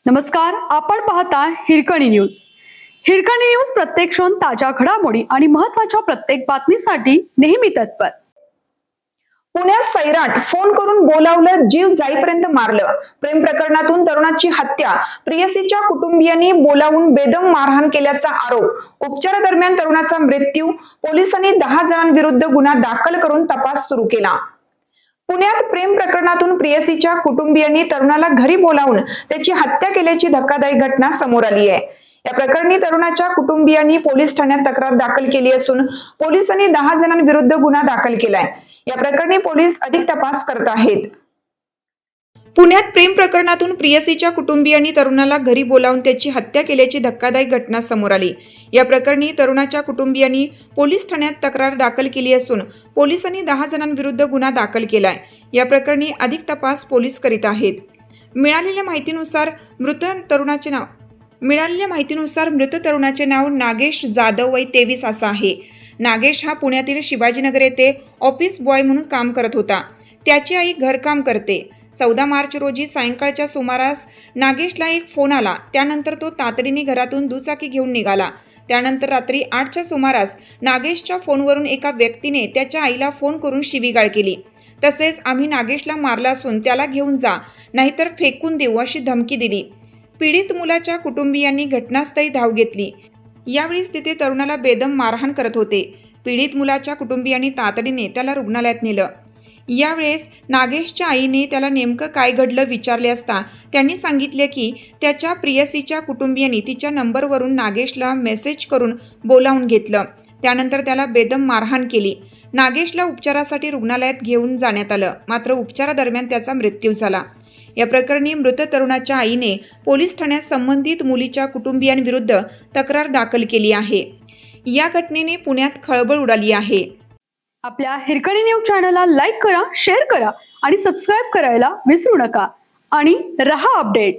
नमस्कार, आपण पाहता हिरकणी न्यूज. हिरकणी न्यूज प्रत्येक क्षण ताज्या घडामोडी आणि महत्त्वाच्या प्रत्येक बातमीसाठी नेहमी तत्पर. पुण्यात सैराट फोन करून बोलावलं, जीव जाईपर्यंत मारलं. प्रेम प्रकरणातून तरुणाची हत्या, प्रेयसीच्या कुटुंबियांनी बोलावून बेदम मारहाण केल्याचा आरोप. उपचारादरम्यान तरुणाचा मृत्यू. पोलिसांनी 10 जणांविरुद्ध गुन्हा दाखल करून तपास सुरू केला. पुण्यात प्रेम प्रकरणातून प्रेयसीच्या कुटुंबियांनी तरुणाला घरी बोलावून त्याची हत्या केल्याची धक्कादायक घटना समोर आली आहे. या प्रकरणी तरुणाच्या कुटुंबियांनी पोलीस ठाण्यात तक्रार दाखल केली असून पोलिसांनी 10 जणांविरुद्ध गुन्हा दाखल केलाय. या प्रकरणी पोलीस अधिक तपास करत आहेत. पुण्यात प्रेम प्रकरणातून प्रेयसीच्या कुटुंबियांनी तरुणाला घरी बोलावून त्याची हत्या केल्याची धक्कादायक घटना समोर आली. या प्रकरणी तरुणाच्या कुटुंबियांनी पोलीस ठाण्यात तक्रार दाखल केली असून पोलिसांनी 10 जणांविरुद्ध गुन्हा दाखल केलाय. या प्रकरणी अधिक तपास पोलीस करीत आहेत. मिळालेल्या माहितीनुसार मृत तरुणाचे नाव नागेश जाधव, वय 23 असं आहे. नागेश हा पुण्यातील शिवाजीनगर येथे ऑफिस बॉय म्हणून काम करत होता. त्याची आई घरकाम करते. 14 मार्च रोजी सायंकाळच्या सुमारास नागेशला एक फोन आला. त्यानंतर तो तातडीने घरातून दुचाकी घेऊन निघाला. त्यानंतर रात्री 8च्या सुमारास नागेशच्या फोनवरून एका व्यक्तीने त्याच्या आईला फोन करून शिवीगाळ केली. तसेच आम्ही नागेशला मारला असून त्याला घेऊन जा, नाहीतर फेकून देऊ अशी धमकी दिली. पीडित मुलाच्या कुटुंबियांनी घटनास्थळी धाव घेतली. यावेळी तिथे तरुणाला बेदम मारहाण करत होते. पीडित मुलाच्या कुटुंबियांनी तातडीने त्याला रुग्णालयात नेलं. यावेळेस नागेशच्या आईने त्याला नेमकं काय घडलं विचारले असता त्यांनी सांगितले की त्याच्या प्रेयसीच्या कुटुंबियांनी तिच्या नंबरवरून नागेशला मेसेज करून बोलावून घेतलं. त्यानंतर त्याला बेदम मारहाण केली. नागेशला उपचारासाठी रुग्णालयात घेऊन जाण्यात आलं, मात्र उपचारादरम्यान त्याचा मृत्यू झाला. या प्रकरणी मृत तरुणाच्या आईने पोलीस ठाण्यात संबंधित मुलीच्या कुटुंबियांविरुद्ध तक्रार दाखल केली आहे. या घटनेने पुण्यात खळबळ उडाली आहे. आपल्या हिरकणी न्यूज चॅनलला लाईक करा, शेअर करा आणि सबस्क्राईब करायला विसरू नका. आणि रहा अपडेट.